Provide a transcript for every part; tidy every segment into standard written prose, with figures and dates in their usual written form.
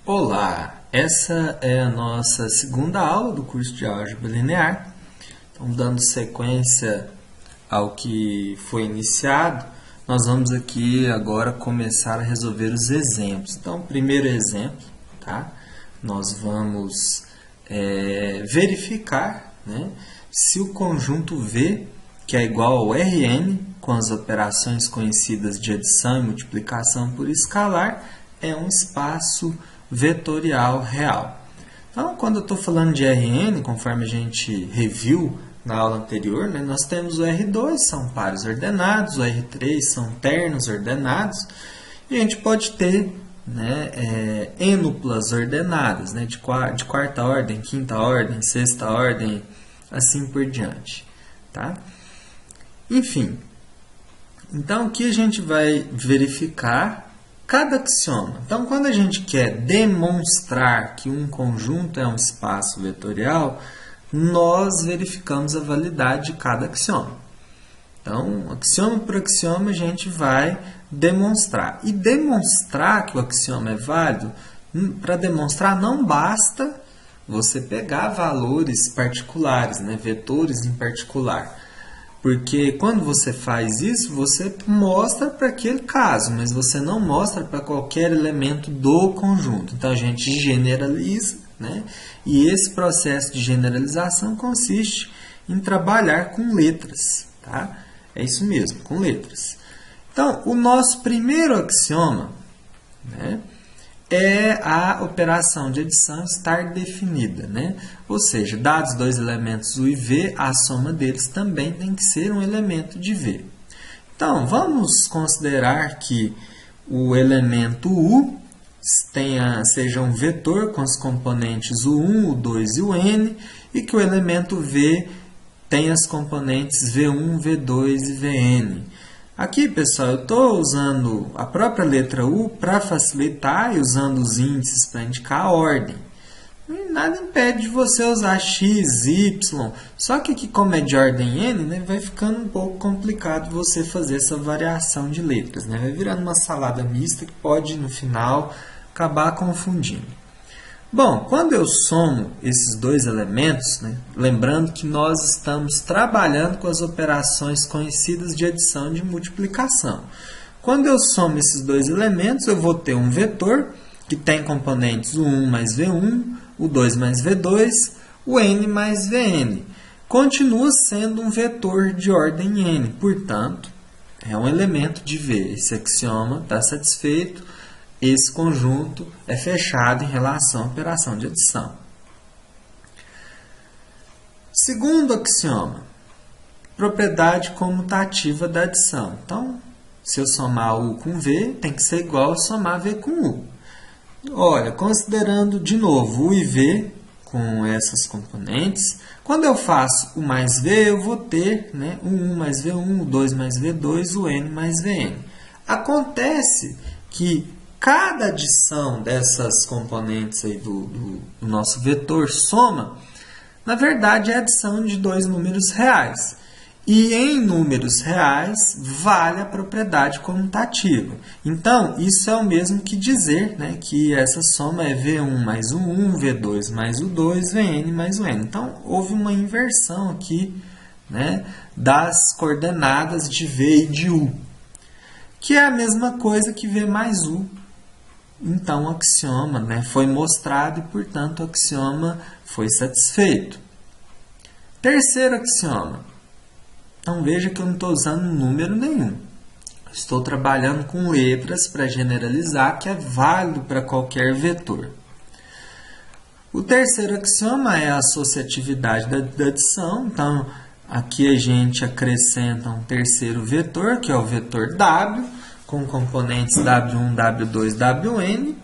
Olá, essa é a nossa segunda aula do curso de Álgebra Linear. Então, dando sequência ao que foi iniciado, nós vamos aqui agora começar a resolver os exemplos. Então, primeiro exemplo, tá? Nós vamos verificar, né, se o conjunto V, que é igual ao Rn, com as operações conhecidas de adição e multiplicação por escalar, é um espaço vetorial real. Então, quando eu estou falando de Rn, conforme a gente reviu na aula anterior, né, nós temos o R2, são pares ordenados, o R3 são ternos ordenados, e a gente pode ter, né, ênuplas ordenadas, né, de quarta ordem, quinta ordem, sexta ordem, assim por diante. Tá? Enfim, então aqui a gente vai verificar cada axioma. Então, quando a gente quer demonstrar que um conjunto é um espaço vetorial, nós verificamos a validade de cada axioma. Então, axioma por axioma, a gente vai demonstrar. E demonstrar que o axioma é válido, para demonstrar não basta você pegar valores particulares, né, vetores em particular. Porque quando você faz isso, você mostra para aquele caso, mas você não mostra para qualquer elemento do conjunto. Então, a gente generaliza, né? E esse processo de generalização consiste em trabalhar com letras. Tá? É isso mesmo, com letras. Então, o nosso primeiro axioma, né, é a operação de adição estar definida, né? Ou seja, dados dois elementos U e V, a soma deles também tem que ser um elemento de V. Então, vamos considerar que o elemento U seja um vetor com os componentes U1, U2 e UN, e que o elemento V tenha as componentes V1, V2 e Vn. Aqui, pessoal, eu estou usando a própria letra U para facilitar e usando os índices para indicar a ordem. E nada impede de você usar X, Y, só que aqui, como é de ordem N, né, vai ficando um pouco complicado você fazer essa variação de letras. Né? Vai virando uma salada mista que pode, no final, acabar confundindo. Bom, quando eu somo esses dois elementos, né, lembrando que nós estamos trabalhando com as operações conhecidas de adição e de multiplicação. Quando eu somo esses dois elementos, eu vou ter um vetor que tem componentes U1 mais V1, U2 mais V2, o N mais Vn. Continua sendo um vetor de ordem N, portanto, é um elemento de V. Esse axioma está satisfeito. Esse conjunto é fechado em relação à operação de adição. Segundo axioma, propriedade comutativa da adição. Então, se eu somar U com V, tem que ser igual a somar V com U. Olha, considerando de novo U e V com essas componentes, quando eu faço U mais V, eu vou ter, né, U1 mais V1, U2 mais V2, o N mais Vn. Acontece que cada adição dessas componentes aí do nosso vetor soma, na verdade, é a adição de dois números reais. E em números reais, vale a propriedade comutativa. Então, isso é o mesmo que dizer, né, que essa soma é V1 mais U1, V2 mais U2, Vn mais Un. Então, houve uma inversão aqui, né, das coordenadas de V e de U, que é a mesma coisa que V mais U. Então, o axioma, né, foi mostrado e, portanto, o axioma foi satisfeito. Terceiro axioma. Então, veja que eu não estou usando número nenhum. Estou trabalhando com letras para generalizar, que é válido para qualquer vetor. O terceiro axioma é a associatividade da adição. Então, aqui a gente acrescenta um terceiro vetor, que é o vetor W, com componentes W1, W2, Wn.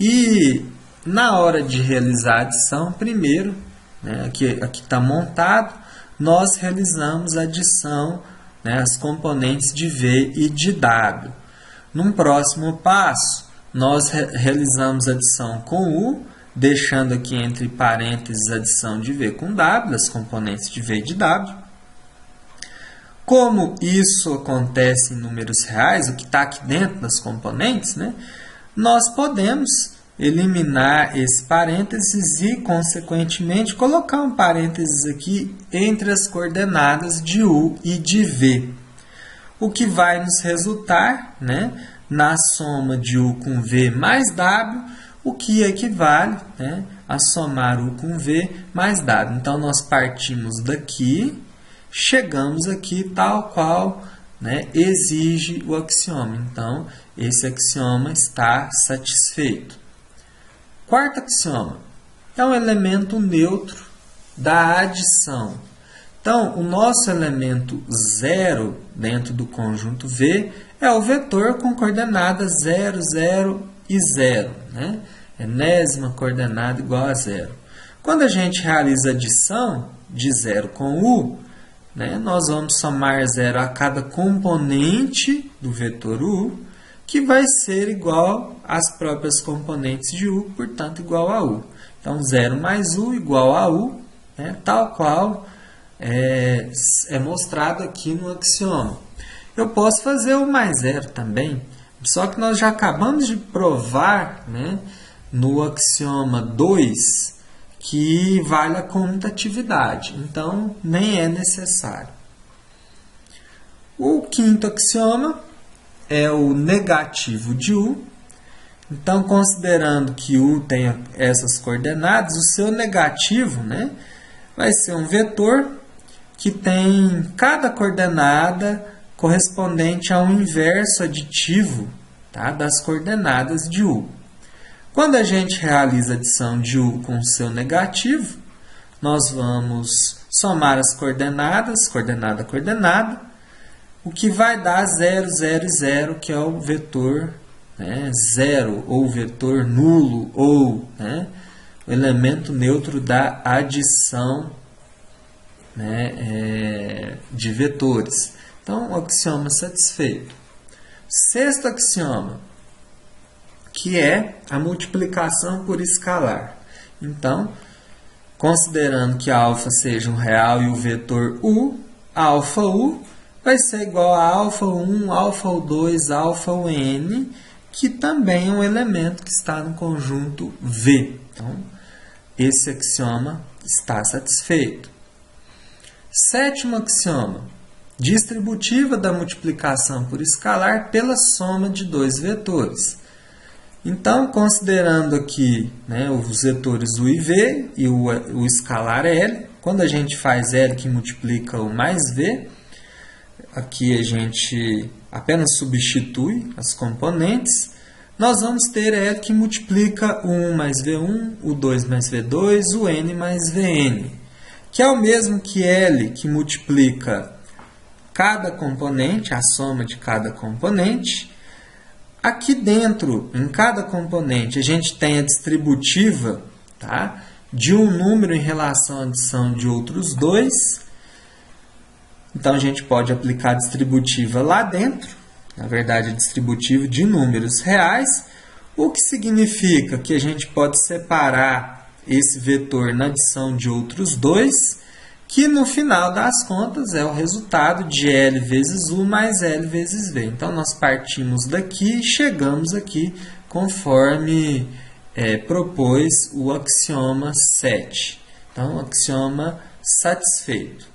E na hora de realizar a adição, primeiro, né, aqui está montado, nós realizamos a adição, né, as componentes de V e de W. Num próximo passo, nós realizamos a adição com U, deixando aqui entre parênteses a adição de V com W, as componentes de V e de W. Como isso acontece em números reais, o que está aqui dentro das componentes, né, nós podemos eliminar esse parênteses e, consequentemente, colocar um parênteses aqui entre as coordenadas de U e de V. O que vai nos resultar, né, na soma de U com V mais W, o que equivale, né, a somar U com V mais W. Então, nós partimos daqui, chegamos aqui tal qual, né, exige o axioma. Então, esse axioma está satisfeito. Quarto axioma é um elemento neutro da adição. Então, o nosso elemento 0 dentro do conjunto V é o vetor com coordenadas 0, 0 e 0. Né? Enésima coordenada igual a 0. Quando a gente realiza adição de 0 com U, né, nós vamos somar 0 a cada componente do vetor U, que vai ser igual às próprias componentes de U, portanto, igual a U. Então, 0 mais U igual a U, né, tal qual é mostrado aqui no axioma. Eu posso fazer o mais 0 também, só que nós já acabamos de provar, né, no axioma 2 que vale a comutatividade, então nem é necessário. O quinto axioma é o negativo de U. Então, considerando que U tem essas coordenadas, o seu negativo, né, vai ser um vetor que tem cada coordenada correspondente a um inverso aditivo, tá, das coordenadas de U. Quando a gente realiza a adição de U com o seu negativo, nós vamos somar as coordenadas, coordenada a coordenada, o que vai dar 0, 0 e 0, que é o vetor, né, 0, ou vetor nulo, ou, né, o elemento neutro da adição, né, de vetores. Então, o axioma satisfeito. Sexto axioma, que é a multiplicação por escalar. Então, considerando que alfa seja um real e o vetor U, alfa U vai ser igual a alfa 1, alfa 2, alfa n, que também é um elemento que está no conjunto V. Então, esse axioma está satisfeito. Sétimo axioma, distributiva da multiplicação por escalar pela soma de dois vetores. Então, considerando aqui, né, os vetores U e V e o escalar L, quando a gente faz L que multiplica o mais V, aqui a gente apenas substitui as componentes, nós vamos ter L que multiplica o 1 mais V1, o 2 mais V2, o N mais Vn, que é o mesmo que L que multiplica cada componente, a soma de cada componente. Aqui dentro, em cada componente, a gente tem a distributiva, tá, de um número em relação à adição de outros dois. Então, a gente pode aplicar a distributiva lá dentro, na verdade, a distributiva de números reais, o que significa que a gente pode separar esse vetor na adição de outros dois, que no final das contas é o resultado de L vezes U mais L vezes V. Então, nós partimos daqui e chegamos aqui conforme propôs o axioma 7. Então, axioma satisfeito.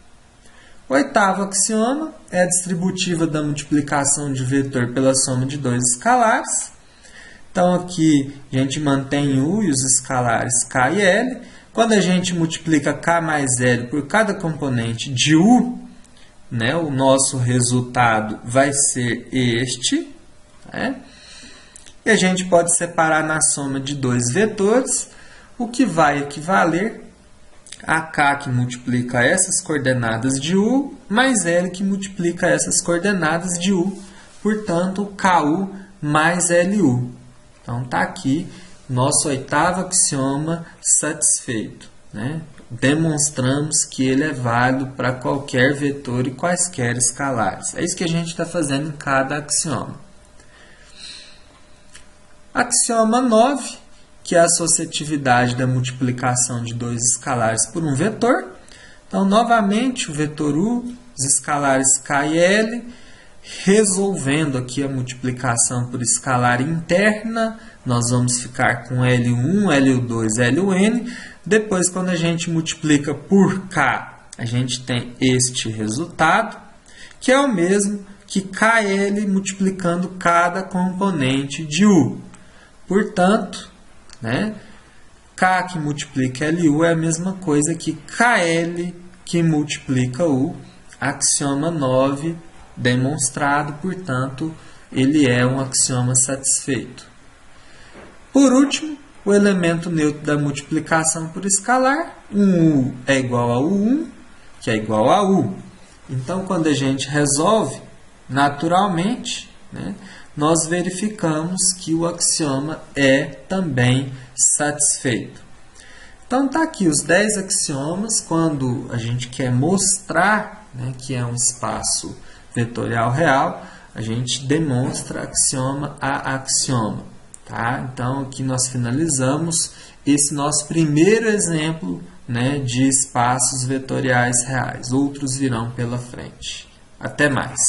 O oitavo axioma é a distributiva da multiplicação de vetor pela soma de dois escalares. Então, aqui a gente mantém U e os escalares K e L. Quando a gente multiplica K mais L por cada componente de U, né, o nosso resultado vai ser este. Né? E a gente pode separar na soma de dois vetores, o que vai equivaler a K que multiplica essas coordenadas de U, mais L que multiplica essas coordenadas de U. Portanto, KU mais LU. Então, está aqui nosso oitavo axioma satisfeito. Né? Demonstramos que ele é válido para qualquer vetor e quaisquer escalares. É isso que a gente está fazendo em cada axioma. Axioma 9, que é a associatividade da multiplicação de dois escalares por um vetor. Então, novamente, o vetor U, os escalares K e L, Resolvendo aqui a multiplicação por escalar interna, nós vamos ficar com L1, L2, Ln. Depois, quando a gente multiplica por K, a gente tem este resultado, que é o mesmo que KL multiplicando cada componente de U. Portanto, né, K que multiplica LU é a mesma coisa que KL que multiplica U. Axioma 9 demonstrado, portanto, ele é um axioma satisfeito. Por último, o elemento neutro da multiplicação por escalar, U é igual a U1, que é igual a U. Então, quando a gente resolve, naturalmente, né, nós verificamos que o axioma é também satisfeito. Então, está aqui os 10 axiomas. Quando a gente quer mostrar, né, que é um espaço vetorial real, a gente demonstra axioma a axioma. Tá? Então, aqui nós finalizamos esse nosso primeiro exemplo, né, de espaços vetoriais reais. Outros virão pela frente. Até mais!